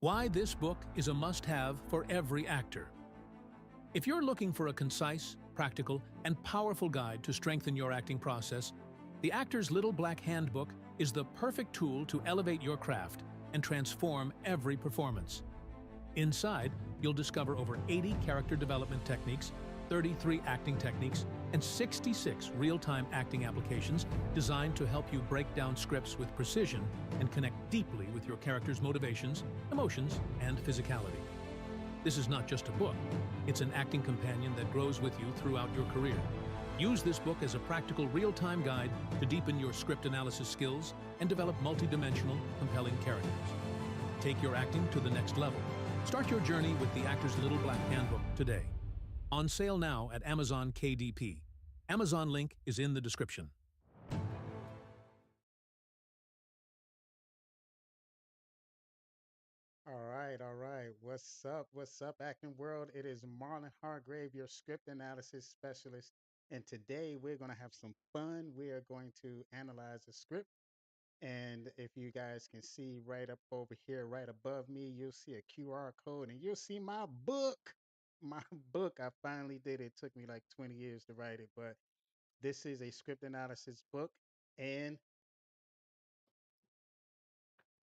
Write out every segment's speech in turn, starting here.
Why this book is a must-have for every actor. If you're looking for a concise, practical, and powerful guide to strengthen your acting process, The Actor's Little Black Handbook is the perfect tool to elevate your craft and transform every performance. Inside, you'll discover over 80 character development techniques, 33 acting techniques, and 66 real-time acting applications designed to help you break down scripts with precision and connect deeply with your character's motivations, emotions, and physicality. This is not just a book, it's an acting companion that grows with you throughout your career. Use this book as a practical real-time guide to deepen your script analysis skills and develop multi-dimensional, compelling characters. Take your acting to the next level. Start your journey with The Actor's Little Black Handbook today. On sale now at Amazon KDP. Amazon link is in the description. All right. What's up? What's up, acting world? It is Marlon Hargrave, your script analysis specialist. And today we're going to have some fun. We are going to analyze a script. And if you guys can see right up over here, right above me, you'll see a QR code and you'll see my book. My book. I finally did it. It took me like 20 years to write it, but this is a script analysis book. And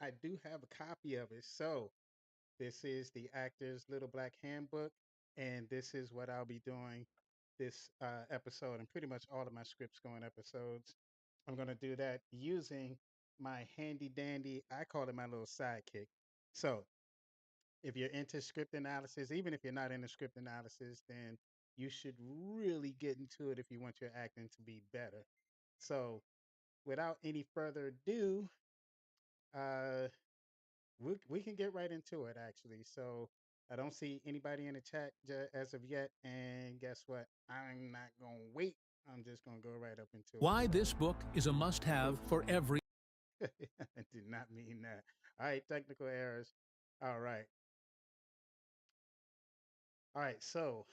I do have a copy of it. So, this is the Actor's Little Black Handbook, and this is what I'll be doing this episode and pretty much all of my scripts going episodes. I'm going to do that using my handy dandy, I call it my little sidekick. So, if you're into script analysis, even if you're not into script analysis, then you should really get into it if you want your acting to be better. So, without any further ado, uh, we can get right into it actually. So I don't see anybody in the chat as of yet, and guess what? I'm not gonna wait. I'm just gonna go right up into it. Why So, this book is a must-have oops, for every. I did not mean that. All right, technical errors. All right, all right. So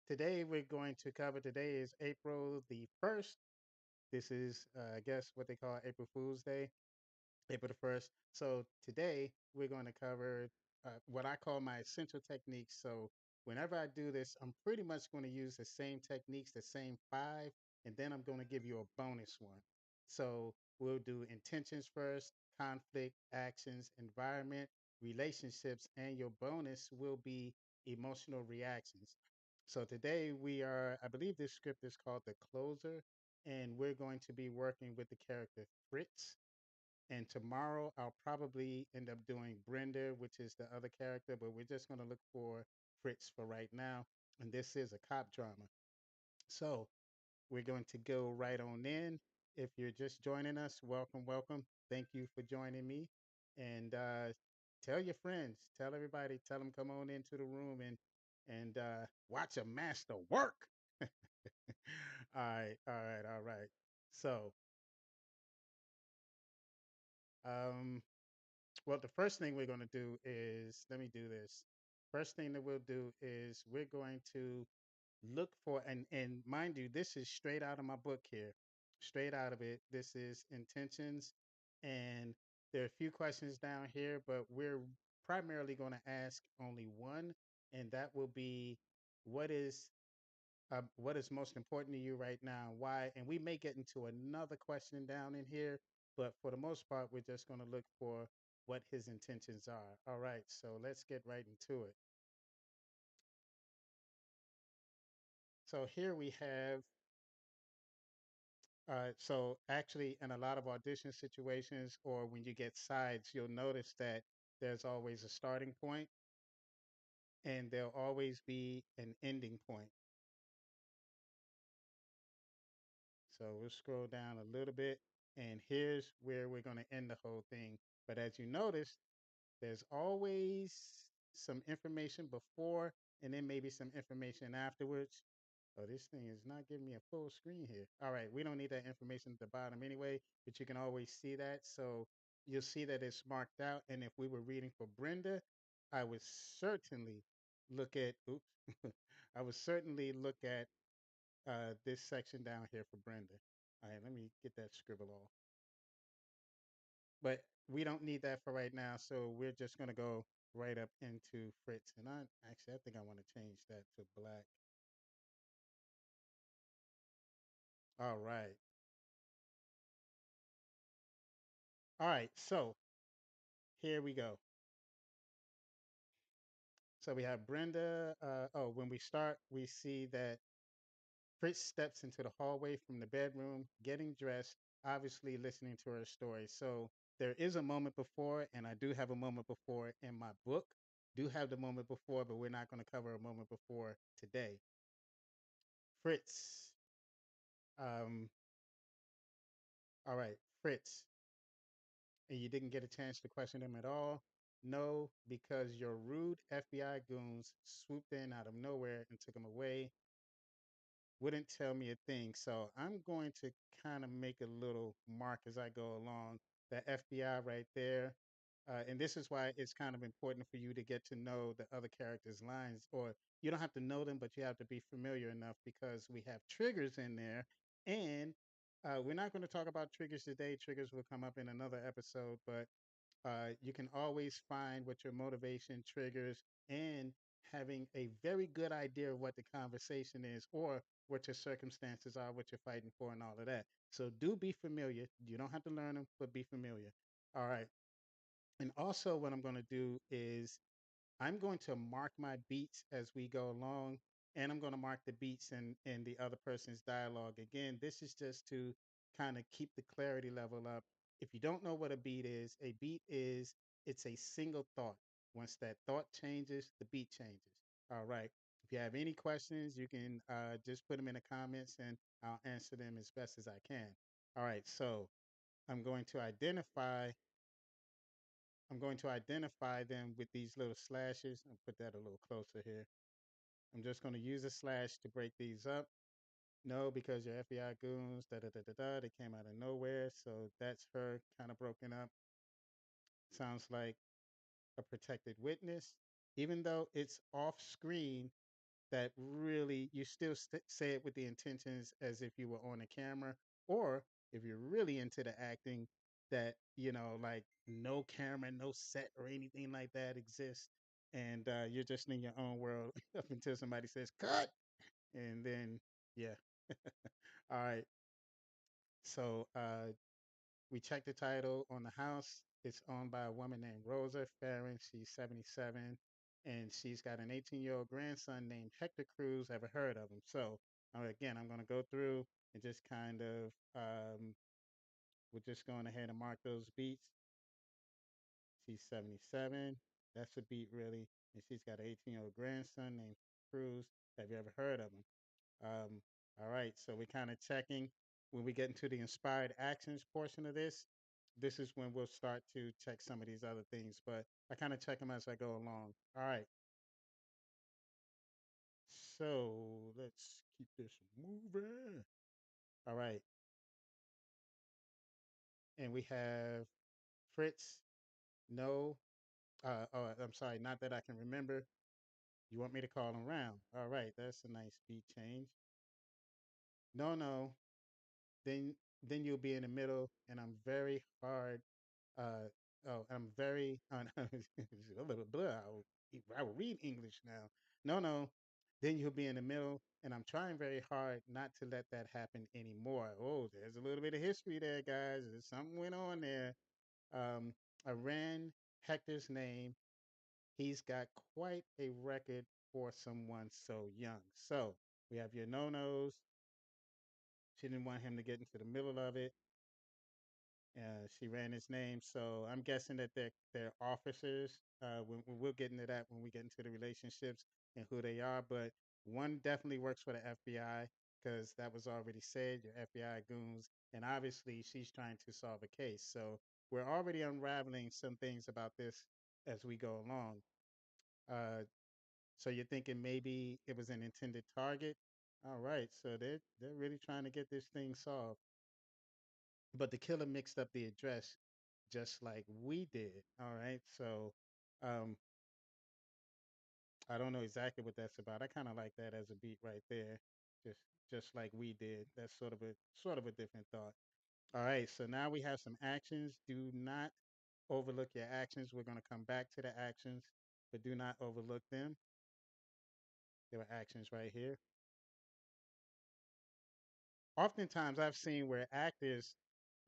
today we're going to cover. Today is April the 1st. This is, I guess, what they call April Fool's Day. April the 1st. So today we're going to cover what I call my essential techniques. So whenever I do this, I'm pretty much going to use the same techniques, the same five, and then I'm going to give you a bonus one. So we'll do intentions first, conflict, actions, environment, relationships, and your bonus will be emotional reactions. So today we are, I believe this script is called The Closer, and we're going to be working with the character Fritz. And tomorrow I'll probably end up doing Brenda, which is the other character, but we're just going to look for Fritz for right now. And this is a cop drama. So we're going to go right on in. If you're just joining us, welcome, welcome. Thank you for joining me. And tell your friends, tell everybody, tell them come on into the room and watch a master work. All right, all right, all right. So, um, well, the first thing we're going to do is, let me do this. First thing that we'll do is we're going to look for, and mind you, this is straight out of my book here, straight out of it. This is intentions, and there are a few questions down here, but we're primarily going to ask only one, and that will be, what is what is most important to you right now? Why? And we may get into another question down in here, but for the most part, we're just going to look for what his intentions are. All right, so let's get right into it. So here we have, so actually, in a lot of audition situations or when you get sides, you'll notice that there's always a starting point and there'll always be an ending point. So we'll scroll down a little bit, and here's where we're going to end the whole thing. But as you notice, there's always some information before and then maybe some information afterwards. Oh, this thing is not giving me a full screen here. All right, we don't need that information at the bottom anyway, but you can always see that. So you'll see that it's marked out. And if we were reading for Brenda, I would certainly look at, oops, I would certainly look at this section down here for Brenda. All right, let me get that scribble off. But we don't need that for right now, so we're just going to go. right up into Fritz. And I think I want to change that to black. All right. All right. So here we go. So we have Brenda. When we start, we see that Fritz steps into the hallway from the bedroom, getting dressed, obviously listening to her story. So there is a moment before, and I do have a moment before in my book. Do have the moment before, but we're not going to cover a moment before today. Fritz. Um, all right, Fritz. And you didn't get a chance to question him at all? No, because your rude FBI goons swooped in out of nowhere and took him away, wouldn't tell me a thing. So I'm going to kind of make a little mark as I go along. The FBI right there. And this is why it's kind of important for you to get to know the other characters' lines, or you don't have to know them, but you have to be familiar enough because we have triggers in there. And we're not going to talk about triggers today. Triggers will come up in another episode, but you can always find what your motivation triggers and having a very good idea of what the conversation is or what your circumstances are, what you're fighting for, and all of that. So do be familiar. You don't have to learn them, but be familiar. All right. And also, what I'm going to do is I'm going to mark my beats as we go along, and I'm going to mark the beats in the other person's dialogue. Again, this is just to kind of keep the clarity level up. If you don't know what a beat is it's a single thought. Once that thought changes, the beat changes. All right. If you have any questions, you can just put them in the comments, and I'll answer them as best as I can. All right. So I'm going to identify I'm going to identify them with these little slashes. I'll put that a little closer here. I'm just going to use a slash to break these up. No, because your FBI goons, da da da da da, they came out of nowhere. So that's her kind of broken up. Sounds like a protected witness. Even though it's off screen, that really, you still say it with the intentions as if you were on a camera. Or if you're really into the acting, that, like no camera, no set or anything like that exists. And you're just in your own world up until somebody says, cut. And then, yeah. All right. So we checked the title on the house. It's owned by a woman named Rosa Farron. She's 77, and she's got an 18-year-old grandson named Hector Cruz. Ever heard of him? So again, I'm going to go through and just kind of we're just going ahead and mark those beats. She's 77. That's a beat, really. And she's got an 18-year-old grandson named Cruz. Have you ever heard of him? Um, all right, so we're kind of checking. When we get into the inspired actions portion of this, this is when we'll start to check some of these other things, but I kind of check them as I go along. All right, so let's keep this moving. All right, and we have Fritz. No, I'm sorry, not that I can remember. You want me to call him round? All right, that's a nice beat change. No, no, then then you'll be in the middle, and I'm very hard. I'm very a little blah. I will read English now. No, no. Then you'll be in the middle, and I'm trying very hard not to let that happen anymore. Oh, there's a little bit of history there, guys. There's something went on there. Um, I ran Hector's name. He's got quite a record for someone so young. So we have your no-nos. She didn't want him to get into the middle of it. She ran his name, so I'm guessing that they're officers. We'll get into that when we get into the relationships and who they are. But one definitely works for the FBI because that was already said. Your FBI goons, and obviously she's trying to solve a case. So we're already unraveling some things about this as we go along. Uh, so you're thinking maybe it was an intended target. All right, so they're really trying to get this thing solved. But the killer mixed up the address just like we did. All right. So um, I don't know exactly what that's about. I kind of like that as a beat right there. Just just like we did. That's sort of a different thought. All right. So now we have some actions. Do not overlook your actions. We're going to come back to the actions. but do not overlook them. There were actions right here. Oftentimes, I've seen where actors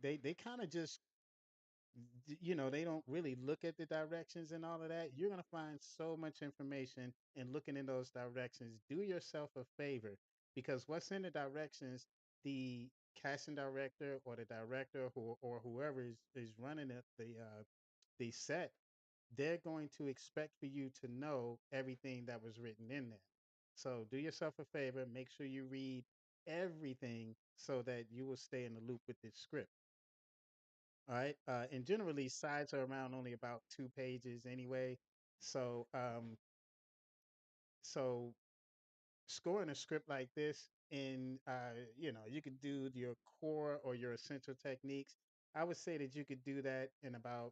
they kind of just they don't really look at the directions and all of that. You're going to find so much information and looking in those directions. Do yourself a favor because what's in the directions, the casting director or the director or whoever is running the set, they're going to expect for you to know everything that was written in there. So do yourself a favor, make sure you read everything so that you will stay in the loop with this script. All right. And generally, sides are around only about 2 pages anyway. So, so scoring a script like this, in you could do your core or your essential techniques. I would say that you could do that in about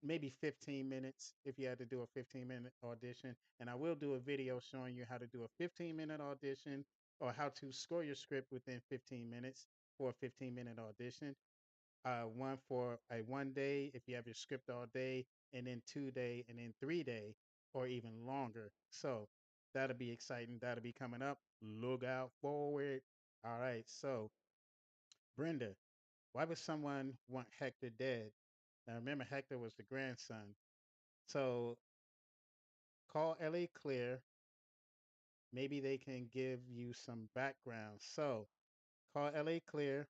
maybe 15 minutes if you had to do a 15-minute audition. And I will do a video showing you how to do a 15-minute audition or how to score your script within 15 minutes for a 15-minute audition. One for a 1 day if you have your script all day, and then 2 day, and then 3 day, or even longer. So that'll be exciting. That'll be coming up. Look out for it. All right. So, Brenda, why would someone want Hector dead? Now, remember, Hector was the grandson. So call LA Clear. Maybe they can give you some background. So call LA Clear.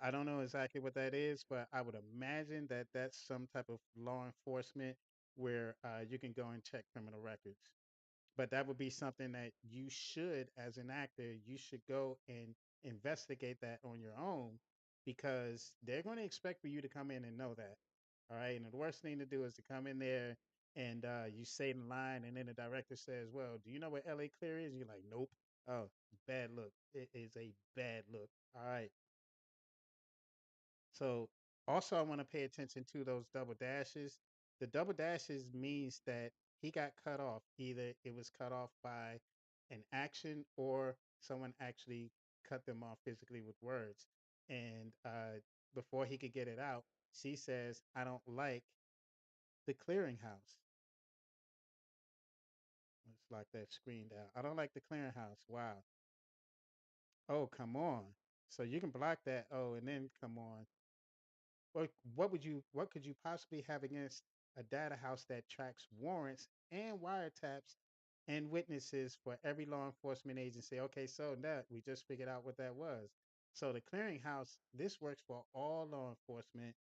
I don't know exactly what that is, but I would imagine that that's some type of law enforcement where you can go and check criminal records. But that would be something that you should, as an actor, you should go and investigate that on your own because they're going to expect for you to come in and know that. All right. And the worst thing to do is to come in there and you say the line, and then the director says, "Well, do you know what LA Clear is?" You're like, "Nope." Oh, bad look. It is a bad look. All right. So also I want to pay attention to those double dashes. The double dashes means that he got cut off. Either it was cut off by an action or someone actually cut them off physically with words. And before he could get it out, she says, "I don't like the clearinghouse." Let's lock that screen down. "I don't like the clearinghouse." Wow. Oh, come on. So you can block that. Oh, and then come on. What could you possibly have against a data house that tracks warrants and wiretaps and witnesses for every law enforcement agency? Okay, so that we just figured out what that was. So the clearinghouse, this works for all law enforcement,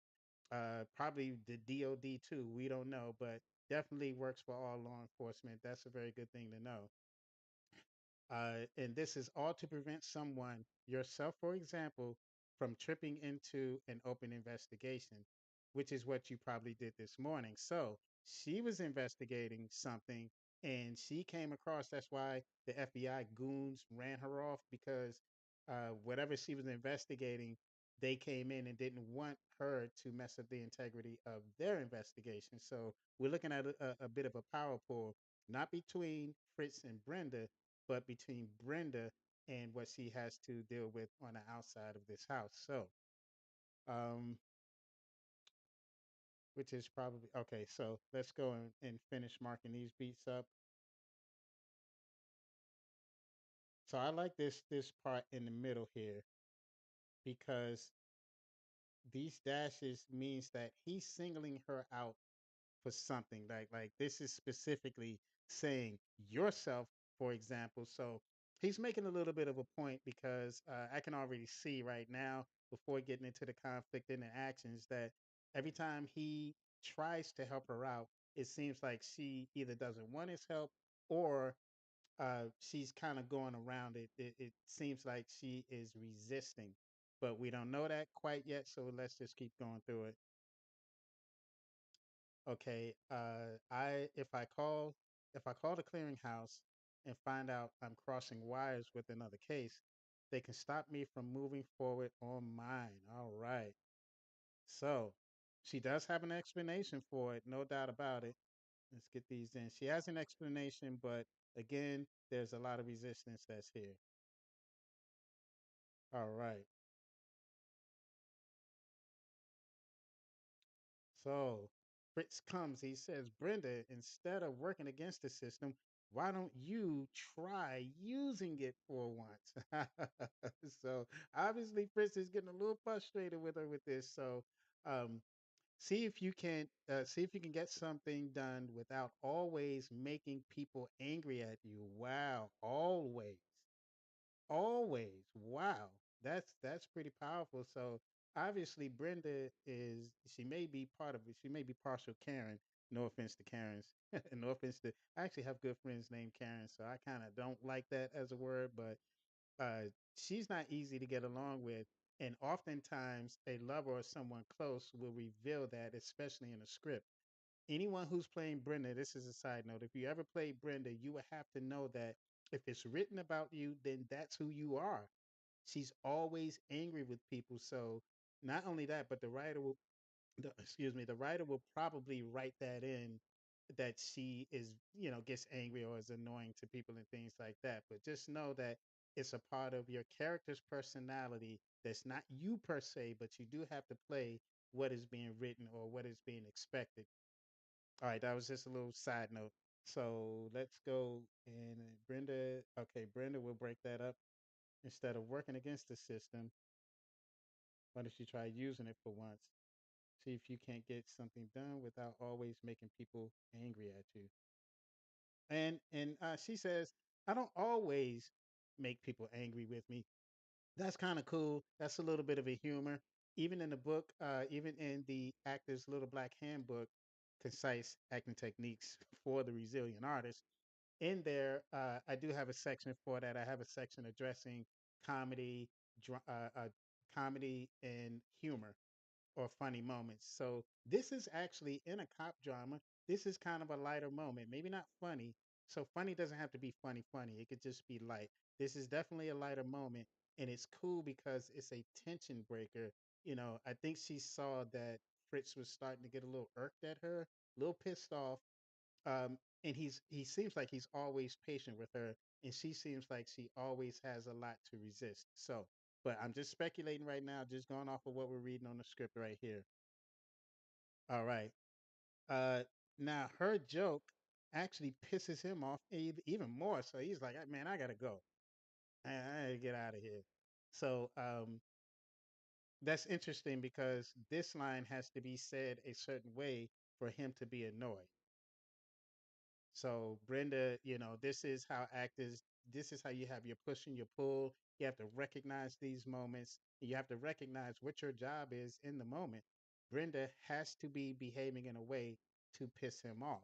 probably the DOD too. We don't know, but definitely works for all law enforcement. That's a very good thing to know. And this is all to prevent someone, yourself, for example, from tripping into an open investigation, which is what you probably did this morning. So she was investigating something and she came across, that's why the FBI goons ran her off because whatever she was investigating, they came in and didn't want her to mess up the integrity of their investigation. So we're looking at a bit of a power pull, not between Fritz and Brenda, but between Brenda and what she has to deal with on the outside of this house. So, um, which is probably okay. So let's go and finish marking these beats up. So I like this part in the middle here because these dashes means that he's singling her out for something like this is specifically saying yourself, for example. So he's making a little bit of a point because I can already see right now before getting into the conflict and the actions that every time he tries to help her out, it seems like she either doesn't want his help or she's kind of going around it. It seems like she is resisting, but we don't know that quite yet, so let's just keep going through it. Okay, I if I call the clearinghouse and find out I'm crossing wires with another case, they can stop me from moving forward on mine. All right. So she does have an explanation for it, no doubt about it. Let's get these in. She has an explanation, but again, there's a lot of resistance that's here. All right. So, Fritz comes. He says, Brenda, instead of working against the system, why don't you try using it for once? So obviously, Fritz is getting a little frustrated with her with this. So um, see if you can get something done without always making people angry at you. Wow, always. Wow, that's pretty powerful. So obviously, Brenda is she may be part of it. She may be partial Karen. No offense to Karens, and no offense to. I actually have good friends named Karen, so I kind of don't like that as a word. But she's not easy to get along with. And oftentimes, a lover or someone close will reveal that, especially in a script. Anyone who's playing Brenda, this is a side note. If you ever played Brenda, you would have to know that if it's written about you, then that's who you are. She's always angry with people. So not only that, but the writer will probably write that in that she is, gets angry or is annoying to people and things like that. But just know that it's a part of your character's personality that's not you per se, but you do have to play what is being written or what is being expected. All right, that was just a little side note. So let's go and Brenda. Okay, Brenda will break that up. Instead of working against the system, why don't you try using it for once? See if you can't get something done without always making people angry at you. And she says, I don't always make people angry with me. That's kind of cool. That's a little bit of a humor. Even in the book, even in the Actor's Little Black Handbook, Concise Acting Techniques for the Resilient Artist, in there, I do have a section for that. I have a section addressing comedy, comedy and humor or funny moments. So this is actually in a cop drama. This is kind of a lighter moment, maybe not funny. So funny doesn't have to be funny, funny. It could just be light. This is definitely a lighter moment, and it's cool because it's a tension breaker. I think she saw that Fritz was starting to get a little irked at her, a little pissed off, and he seems like he's always patient with her, and she seems like she always has a lot to resist. So, but I'm just speculating right now, just going off of what we're reading on the script right here. All right. Uh, Now her joke actually pisses him off even more. So he's like, "Man, I gotta go. I gotta get out of here." So that's interesting because this line has to be said a certain way for him to be annoyed. So Brenda, this is how you have your push and your pull. You have to recognize these moments. You have to recognize what your job is in the moment. Brenda has to be behaving in a way to piss him off.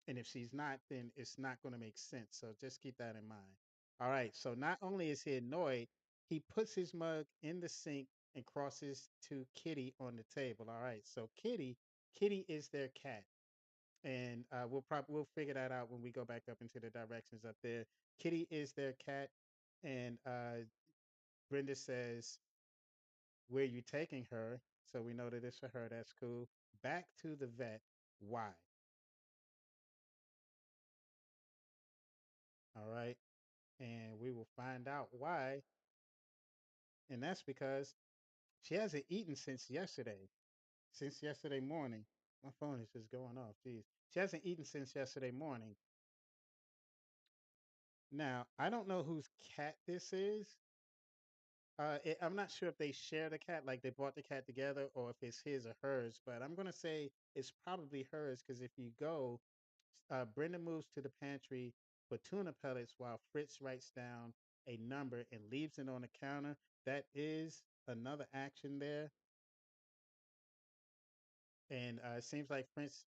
And if she's not, then it's not going to make sense. So just keep that in mind. All right. So not only is he annoyed, he puts his mug in the sink and crosses to Kitty on the table. All right. So Kitty is their cat, and we'll figure that out when we go back up into the directions up there. Kitty is their cat, and Brenda says, "Where you taking her?" So we know that it's for her. That's cool. Back to the vet. Why? All right, and we will find out why, and that's because she hasn't eaten since yesterday. Since yesterday morning. My phone is just going off. Jeez, she hasn't eaten since yesterday morning. Now I don't know whose cat this is. I'm not sure if they share the cat, like they bought the cat together, or if it's his or hers. But I'm gonna say it's probably hers because if you go, Brenda moves to the pantry for tuna pellets while Fritz writes down a number and leaves it on the counter. That is another action there, and it seems like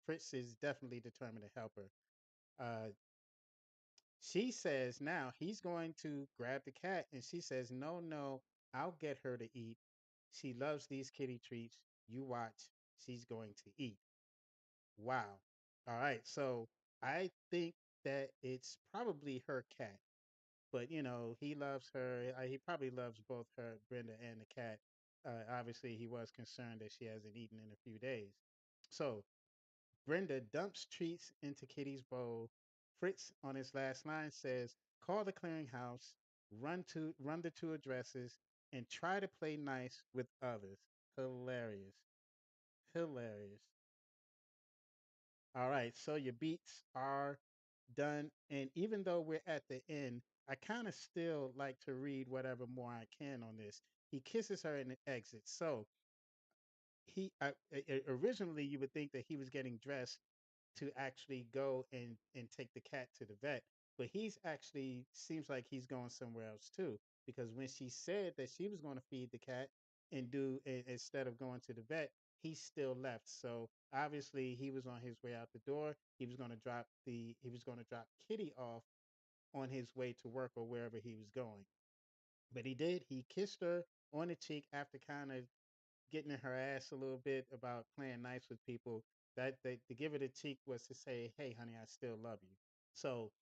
Fritz is definitely determined to help her. Uh, she says now he's going to grab the cat, and she says, "No, no, I'll get her to eat. She loves these kitty treats. You watch, she's going to eat." Wow. All right. So I think that it's probably her cat, but he loves her. He probably loves both her, Brenda, and the cat. Obviously, he was concerned that she hasn't eaten in a few days. So Brenda dumps treats into Kitty's bowl. Fritz, on his last line, says, "Call the clearinghouse, run the two addresses, and try to play nice with others." Hilarious. Hilarious. All right, so your beats are done. And even though we're at the end, I kind of still like to read whatever more I can on this. He kisses her and exits. So originally you would think that he was getting dressed to actually go and take the cat to the vet, but he's actually seems like he's going somewhere else too. Because when she said that she was going to feed the cat and instead of going to the vet, he still left. So obviously he was on his way out the door. He was going to drop Kitty off on his way to work or wherever he was going. But he did. He kissed her on the cheek after kind of getting in her ass a little bit about playing nice with people. That they, to give it a cheek was to say, "Hey, honey, I still love you." So,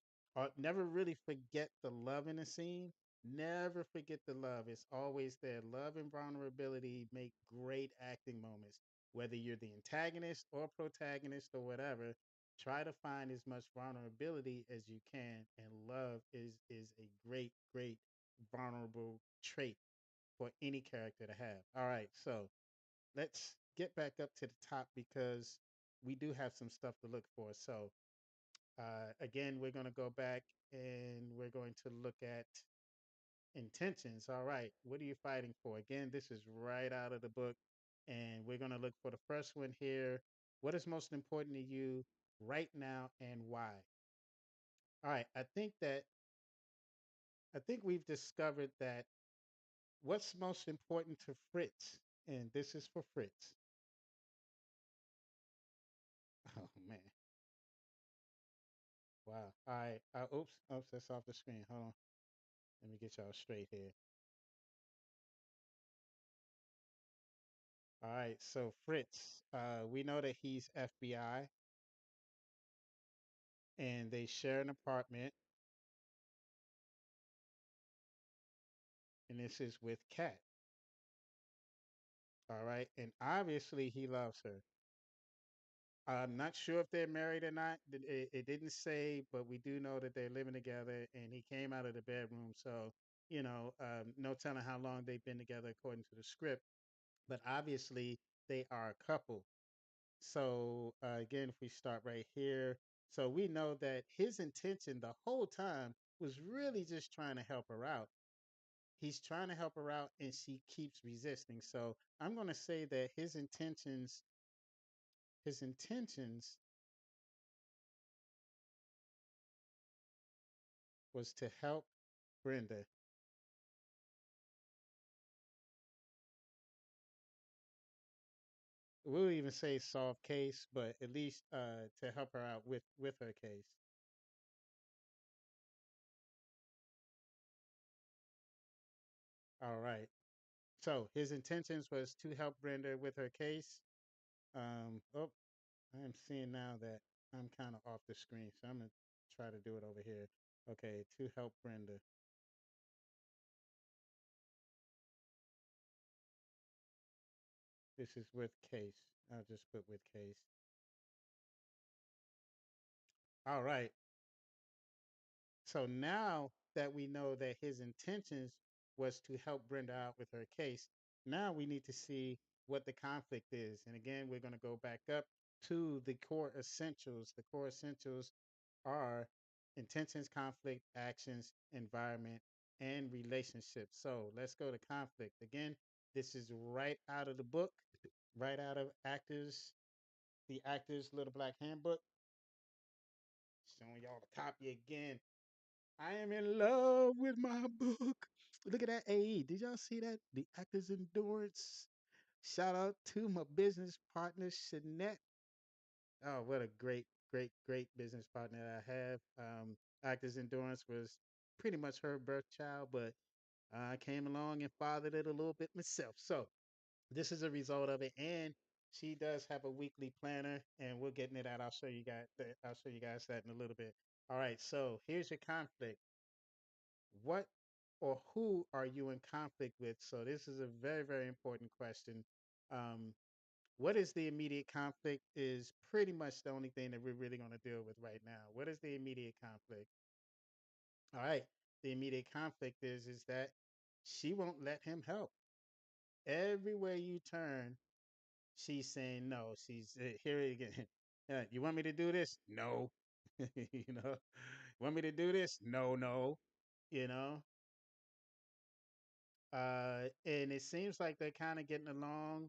never really forget the love in the scene. Never forget the love. It's always there. Love and vulnerability make great acting moments. Whether you're the antagonist or protagonist or whatever, try to find as much vulnerability as you can. And love is a great vulnerable trait for any character to have. All right, so let's get back up to the top because we do have some stuff to look for. So, again, we're going to go back and we're going to look at intentions. All right, what are you fighting for? Again, this is right out of the book, and we're going to look for the first one here. What is most important to you right now and why? All right, I think we've discovered that what's most important to Fritz, and this is for Fritz. Oh man. Wow. All right. Oops, that's off the screen. Hold on. Let me get y'all straight here. All right. So Fritz, we know that he's FBI and they share an apartment, and this is with Kat. All right. And obviously he loves her. I'm not sure if they're married or not. It didn't say, but we do know that they're living together and he came out of the bedroom. So, no telling how long they've been together according to the script. But obviously they are a couple. So again, if we start right here, so we know that his intention the whole time was really just trying to help her out. He's trying to help her out, and she keeps resisting. So I'm going to say that his intentions was to help Brenda. We'll even say solve case, but at least to help her out with her case. All right. So his intentions was to help Brenda with her case. Oh, I am seeing now that I'm kind of off the screen, so I'm gonna try to do it over here. Okay, to help Brenda. This is with case. I'll just put with case. All right. So now that we know that his intentions was to help Brenda out with her case, now we need to see what the conflict is. And again, we're going to go back up to the core essentials. The core essentials are intentions, conflict, actions, environment, and relationships. So let's go to conflict. Again, this is right out of the book, right out of the Actors Little Black Handbook. Showing y'all the copy again. I am in love with my book. Look at that AE. Did y'all see that? The Actors Endurance. Shout out to my business partner, Shanette. Oh, what a great business partner that I have. Actors Endurance was pretty much her birth child, but I came along and fathered it a little bit myself. So this is a result of it. And she does have a weekly planner, and we'll get into that. I'll show you guys that in a little bit. All right. So here's your conflict. What or who are you in conflict with? So this is a very important question. Um, what is the immediate conflict is pretty much the only thing that we're really going to deal with right now. What is the immediate conflict? All right. The immediate conflict is that she won't let him help. Everywhere you turn, she's saying no. She's here again. You want me to do this? No. You know, want me to do this? No, no. You know, and it seems like they're kind of getting along,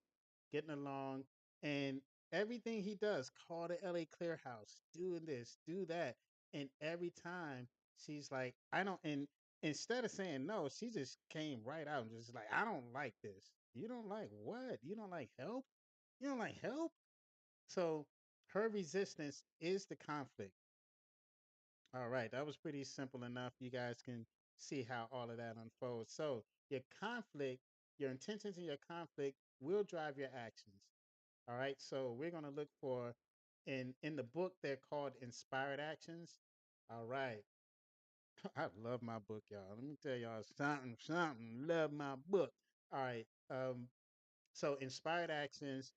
and everything he does, call the LA Clear House, doing this, do that, and every time she's like, I don't, and instead of saying no, she just came right out and just like, I don't like this. You don't like what? You don't like help? You don't like help? So her resistance is the conflict. All right, that was pretty simple enough. You guys can see how all of that unfolds. So, your conflict, your intentions and your conflict will drive your actions. All right, so we're going to look for in the book they're called inspired actions. All right. I love my book, y'all. Let me tell y'all something. Love my book. All right. So inspired actions,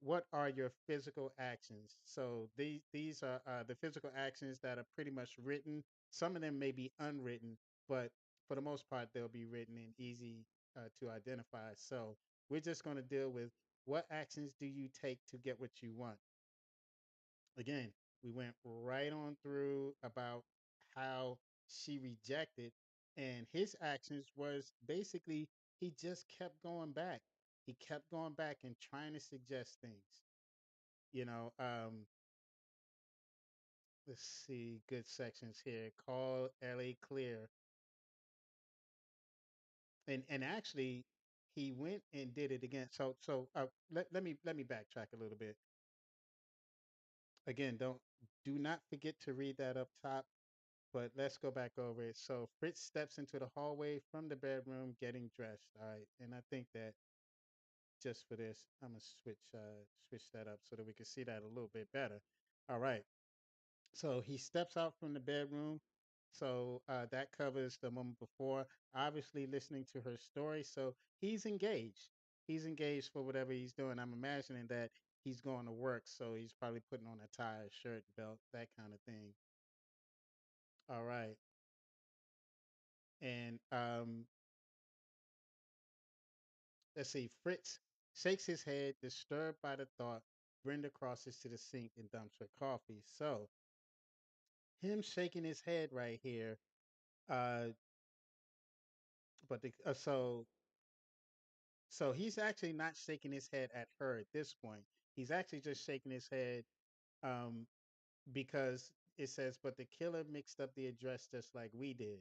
what are your physical actions? So these are the physical actions that are pretty much written. Some of them may be unwritten, but for the most part, they'll be written and easy to identify. So we're just going to deal with what actions do you take to get what you want. Again, we went right on through about how she rejected, and his actions was basically he just kept going back. He kept going back and trying to suggest things. You know, let's see, good sections here. Call LA Clear, and actually he went and did it again. Let me backtrack a little bit. Again, don't do not forget to read that up top. But let's go back over it. So Fritz steps into the hallway from the bedroom getting dressed. All right. And I think that just for this, I'm gonna switch that up so that we can see that a little bit better. All right. So he steps out from the bedroom. So that covers the moment before, obviously listening to her story. So he's engaged. He's engaged for whatever he's doing. I'm imagining that he's going to work. So he's probably putting on a tie, a shirt, belt, that kind of thing. All right. And let's see, Fritz shakes his head, disturbed by the thought. Brenda crosses to the sink and dumps her coffee. So, him shaking his head right here, uh, but so he's actually not shaking his head at her at this point. He's actually just shaking his head um, because it says, but the killer mixed up the address just like we did.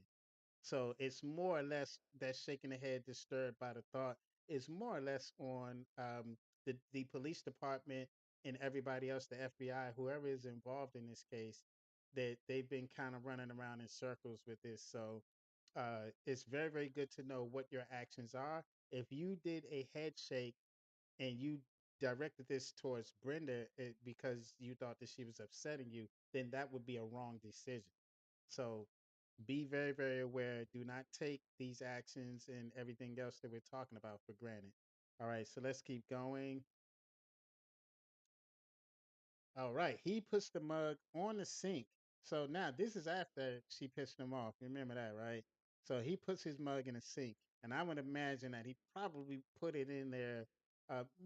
So it's more or less that shaking the head, disturbed by the thought, is more or less on the police department and everybody else, the FBI, whoever is involved in this case, that they've been kind of running around in circles with this. So it's very, very good to know what your actions are. If you did a head shake and you directed this towards Brenda because you thought that she was upsetting you, then that would be a wrong decision. So be very, very aware. Do not take these actions and everything else that we're talking about for granted. All right, so let's keep going. All right, he puts the mug on the sink. So now this is after she pissed him off. Remember that, right? So he puts his mug in the sink, and I would imagine that he probably put it in there,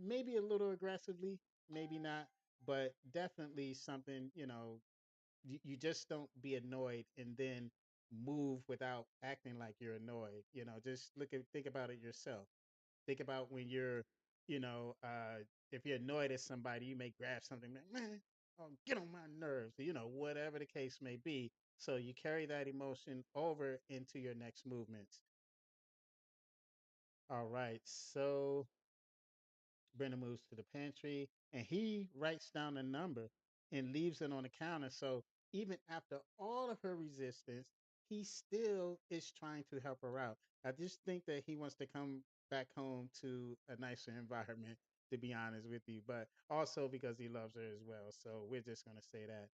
maybe a little aggressively, maybe not, but definitely something. You just don't be annoyed and then move without acting like you're annoyed. Just think about it yourself. Think about when you're, you know, if you're annoyed at somebody, you may grab something, like, man, oh, get on my nerves, whatever the case may be. So you carry that emotion over into your next movements. All right. So Brenda moves to the pantry and he writes down a number and leaves it on the counter. So even after all of her resistance, he still is trying to help her out. I just think that he wants to come back home to a nicer environment, to be honest with you, but also because he loves her as well. So we're just going to say that.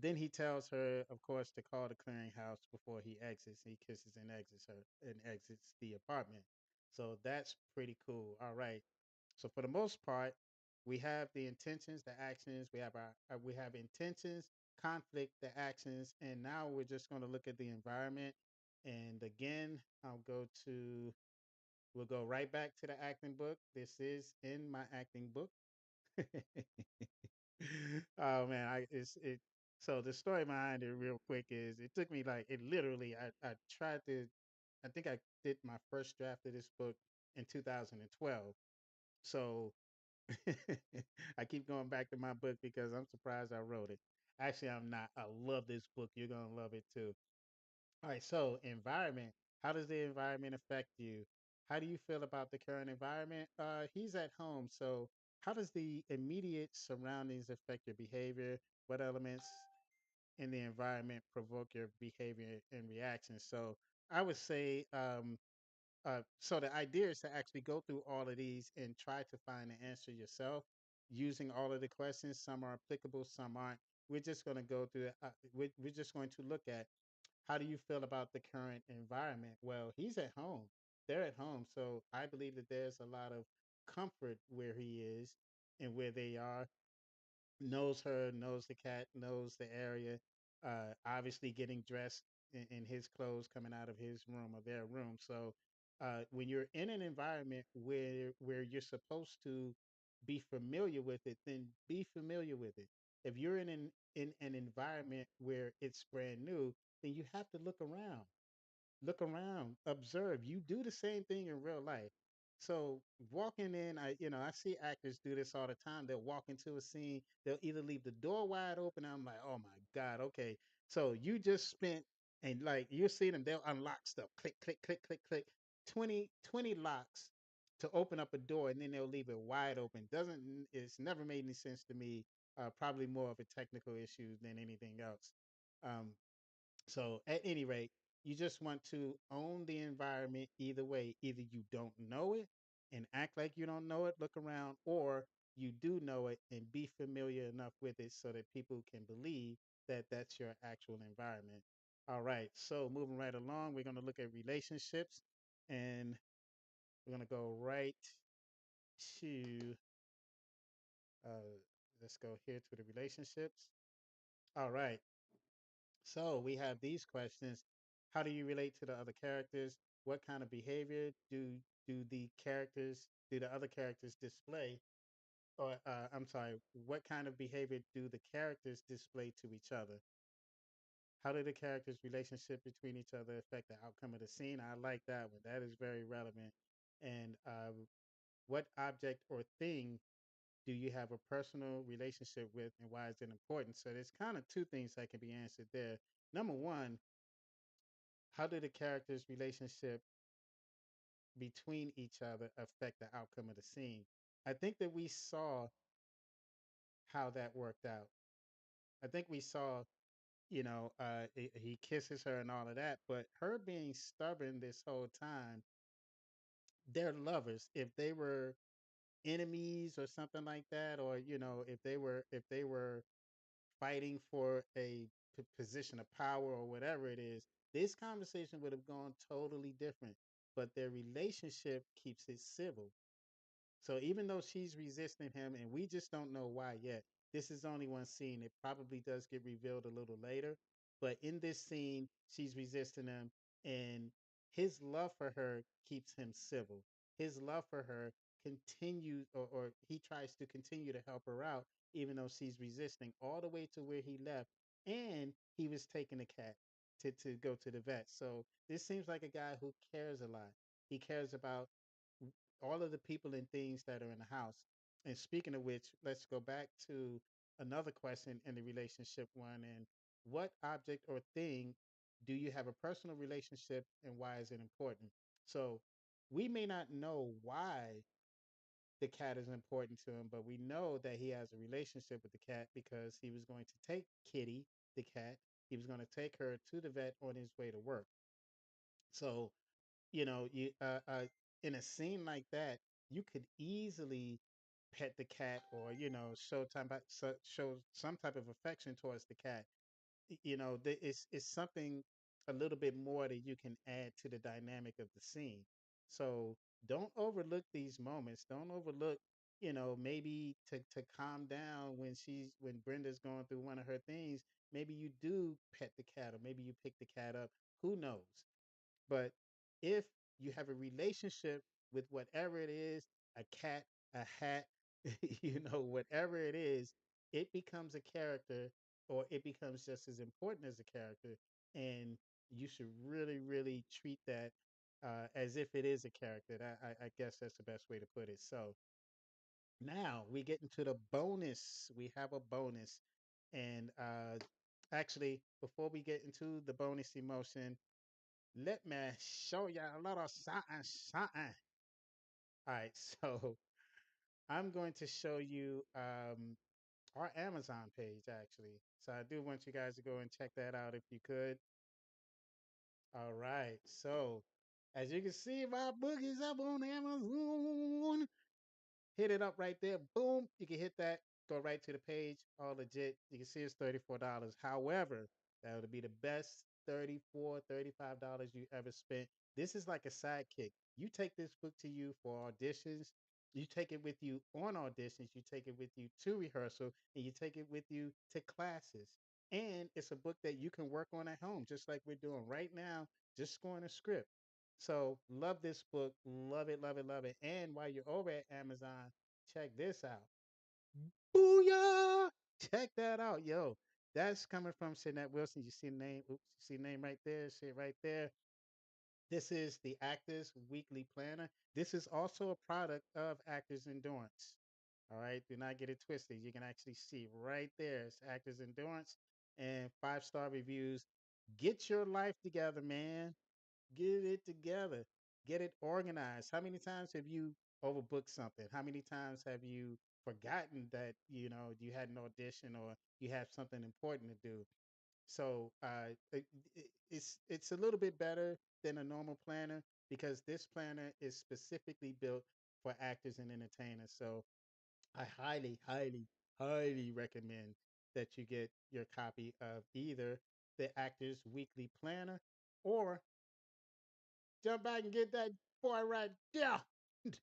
Then he tells her, of course, to call the clearinghouse before he exits. He kisses and exits her and exits the apartment. So that's pretty cool. All right. So for the most part, we have the intentions, the actions. We have intentions, conflict, the actions, and now we're just going to look at the environment. And again, we'll go right back to the acting book. This is in my acting book. Oh man, I it's it. So the story behind it, real quick, is it took me like it literally. I tried to. I think I did my first draft of this book in 2012. So I keep going back to my book because I'm surprised I wrote it. Actually, I'm not. I love this book. You're gonna love it too. All right, so environment. How does the environment affect you? How do you feel about the current environment? He's at home, so how does the immediate surroundings affect your behavior? What elements in the environment provoke your behavior and reactions? So I would say, so the idea is to actually go through all of these and try to find the answer yourself using all of the questions. Some are applicable, some aren't. We're just going to go through, we're just going to look at how do you feel about the current environment? Well, he's at home. They're at home. So I believe that there's a lot of comfort where he is and where they are. Knows her, knows the cat, knows the area. Obviously, getting dressed in his clothes coming out of his room or their room. So when you're in an environment where you're supposed to be familiar with it, then be familiar with it. If you're in an environment where it's brand new, then you have to look around, observe. You do the same thing in real life. So walking in, I see actors do this all the time. They'll walk into a scene, they'll either leave the door wide open. I'm like, oh my God, okay. So you just spent and like you see them, they'll unlock stuff, click, click, click, click, click, 20 locks to open up a door and then they'll leave it wide open. Doesn't it's never made any sense to me. Probably more of a technical issue than anything else. Um, so at any rate, you just want to own the environment either way. Either you don't know it and act like you don't know it, look around, or you do know it and be familiar enough with it so that people can believe that that's your actual environment. All right, so moving right along, we're going to look at relationships and we're going to go right to, uh, let's go here to the relationships. All right, so we have these questions. How do you relate to the other characters? What kind of behavior do the other characters display? Or I'm sorry, what kind of behavior do the characters display to each other? How do the characters' relationship between each other affect the outcome of the scene? I like that one. That is very relevant. And what object or thing do you have a personal relationship with, and why is it important? So there's kind of two things that can be answered there. Number one, how do the characters' relationship between each other affect the outcome of the scene? I think that we saw how that worked out. I think we saw, he kisses her and all of that, but her being stubborn this whole time, they're lovers. If they were enemies or something like that, or if they were fighting for a position of power or whatever it is, this conversation would have gone totally different. But their relationship keeps it civil. So even though she's resisting him, and we just don't know why yet, this is only one scene. It probably does get revealed a little later. But in this scene, she's resisting him, and his love for her keeps him civil. His love for her continues, or he tries to continue to help her out, even though she's resisting, all the way to where he left. And he was taking the cat to go to the vet. So this seems like a guy who cares a lot. He cares about all of the people and things that are in the house. And speaking of which, let's go back to another question in the relationship one. And what object or thing do you have a personal relationship, and why is it important? So we may not know why the cat is important to him, but we know that he has a relationship with the cat because he was going to take Kitty, the cat, he was going to take her to the vet on his way to work. So you in a scene like that, you could easily pet the cat, or show some type of affection towards the cat. It's something a little bit more that you can add to the dynamic of the scene. So don't overlook these moments. Don't overlook, maybe to calm down when Brenda's going through one of her things. Maybe you do pet the cat, or maybe you pick the cat up. Who knows? But if you have a relationship with whatever it is, a cat, a hat, whatever it is, it becomes a character, or it becomes just as important as a character. And you should really, really treat that as if it is a character. I guess that's the best way to put it. So now we get into the bonus. We have a bonus. And actually, before we get into the bonus emotion, let me show you a little something, something. All right, so I'm going to show you our Amazon page, actually. So I do want you guys to go and check that out if you could. All right, so as you can see, my book is up on Amazon. Hit it up right there. Boom. You can hit that, go right to the page, all legit. You can see it's $34. However, that would be the best $35 you ever spent. This is like a sidekick. You take this book to you for auditions. You take it with you on auditions. You take it with you to rehearsal, and you take it with you to classes. And it's a book that you can work on at home, just like we're doing right now, just scoring a script. So love this book, love it, love it, love it. And while you're over at Amazon, check this out. Booyah! Check that out, yo. That's coming from Shanette Wilson. You see the name? Oops, you see the name right there? See it right there? This is the Actors Weekly Planner. This is also a product of Actors Endurance. All right, do not get it twisted. You can actually see right there. It's Actors Endurance and 5-star reviews. Get your life together, man. Get it together. Get it organized. How many times have you overbooked something? How many times have you forgotten that you had an audition or you have something important to do? So it's a little bit better than a normal planner because this planner is specifically built for actors and entertainers. So I highly, highly, highly recommend that you get your copy of either the Actors Weekly Planner or jump back and get that boy right there.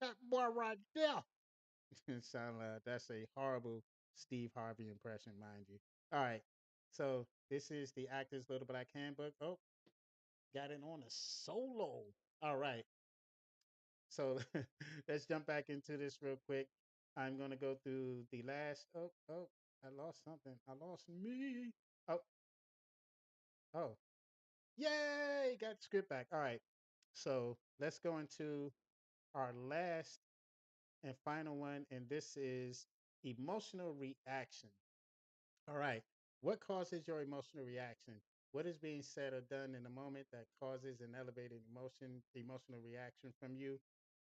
That boy right there. Sound like that's a horrible Steve Harvey impression, mind you. All right. So this is the Actors Little Black Handbook. Oh, got it on a solo. All right. So let's jump back into this real quick. I'm gonna go through the last. Oh, I lost something. I lost me. Oh, oh, yay! Got the script back. All right. So let's go into our last and final one, and this is emotional reaction. All right. What causes your emotional reaction? What is being said or done in the moment that causes an elevated emotional reaction from you?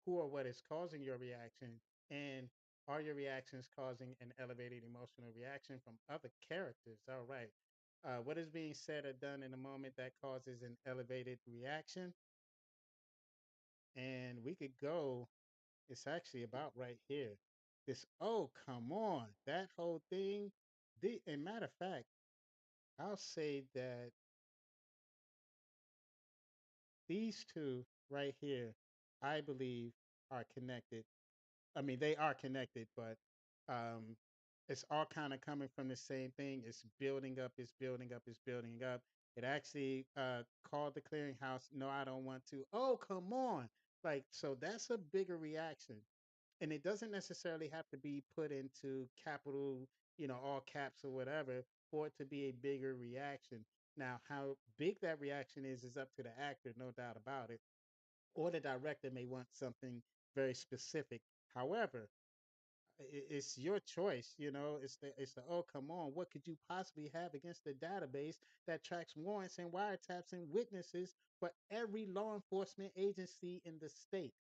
Who or what is causing your reaction? And are your reactions causing an elevated emotional reaction from other characters? All right. What is being said or done in a moment that causes an elevated reaction? And we could go, it's actually about right here. This, oh, come on. That whole thing. And matter of fact, I'll say that these two right here, I believe, are connected. I mean, they are connected, but um, it's all kind of coming from the same thing. It's building up, it's building up, it's building up. It actually called the clearinghouse. No, I don't want to. Oh, come on. Like, so that's a bigger reaction. And it doesn't necessarily have to be put into capital, all caps or whatever for it to be a bigger reaction. Now, how big that reaction is up to the actor, no doubt about it. Or the director may want something very specific. However, it's your choice. It's the oh, come on, what could you possibly have against the database that tracks warrants and wiretaps and witnesses for every law enforcement agency in the state?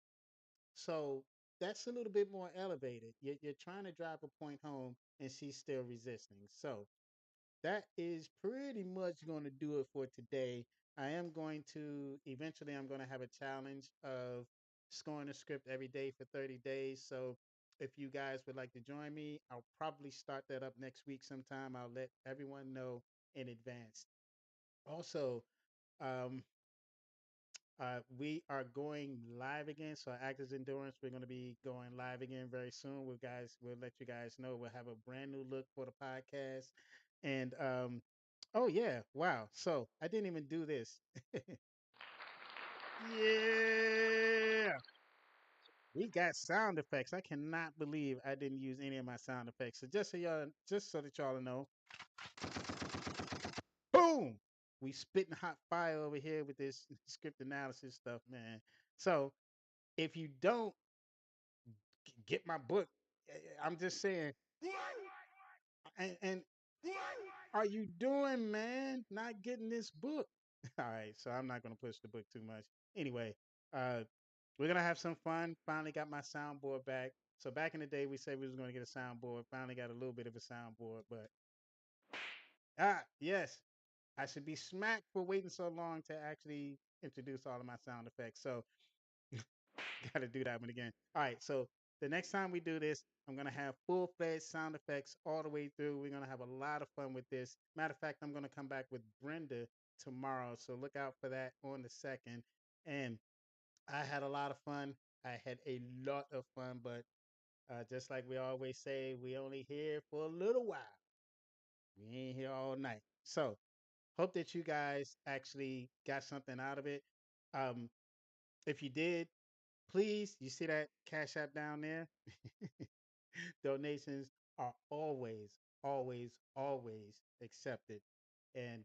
So that's a little bit more elevated. You're trying to drive a point home, and she's still resisting. So that is pretty much going to do it for today. I am going to eventually I'm going to have a challenge of scoring a script every day for 30 days. So if you guys would like to join me, I'll probably start that up next week sometime. I'll let everyone know in advance. Also, um, we are going live again. So Actors Endurance, we're going to be going live again very soon. We'll let you guys know. We'll have a brand new look for the podcast. And oh yeah, wow. So I didn't even do this. Yeah. We got sound effects. I cannot believe I didn't use any of my sound effects. So just so that y'all know, boom, we spitting hot fire over here with this script analysis stuff, man. So if you don't get my book, I'm just saying, and are you doing, man? Not getting this book? All right, so I'm not gonna push the book too much. Anyway, uh, we're gonna have some fun. Finally got my soundboard back. So back in the day, we said we was gonna get a soundboard. Finally got a little bit of a soundboard, but yes, I should be smacked for waiting so long to actually introduce all of my sound effects. So got to do that one again. All right, so the next time we do this, I'm gonna have full-fledged sound effects all the way through. We're gonna have a lot of fun with this. Matter of fact, I'm gonna come back with Brenda tomorrow, so look out for that on the second. And I had a lot of fun. I had a lot of fun, but just like we always say, we only here for a little while. We ain't here all night. So hope that you guys actually got something out of it. Um, if you did, please, you see that Cash App down there? Donations are always, always, always accepted. And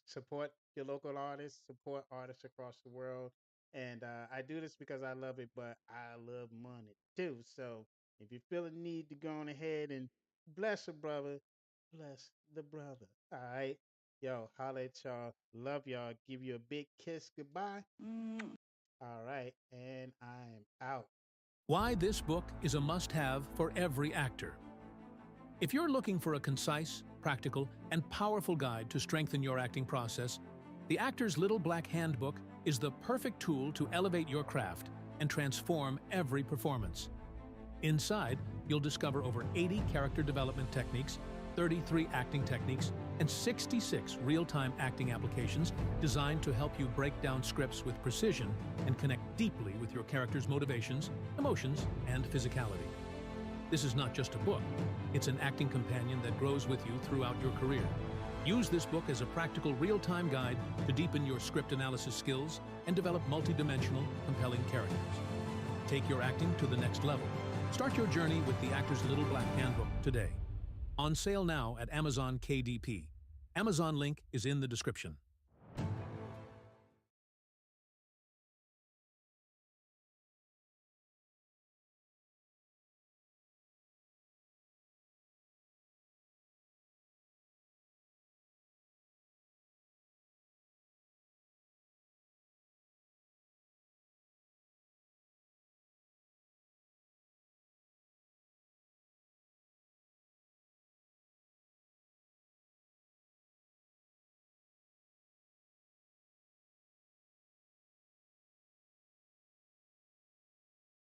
support your local artists, support artists across the world. And I do this because I love it, but I love money too. So if you feel a need to go on ahead and bless a brother, bless the brother. All right. Yo, holla at y'all. Love y'all. Give you a big kiss. Goodbye. All right. And I'm out. Why this book is a must-have for every actor. If you're looking for a concise, practical, and powerful guide to strengthen your acting process, The Actor's Little Black Handbook is the perfect tool to elevate your craft and transform every performance. Inside, you'll discover over 80 character development techniques, 33 acting techniques, and 66 real-time acting applications designed to help you break down scripts with precision and connect deeply with your character's motivations, emotions, and physicality. This is not just a book, it's an acting companion that grows with you throughout your career. Use this book as a practical real-time guide to deepen your script analysis skills and develop multi-dimensional, compelling characters. Take your acting to the next level. Start your journey with The Actor's Little Black Handbook today. On sale now at Amazon KDP. Amazon link is in the description.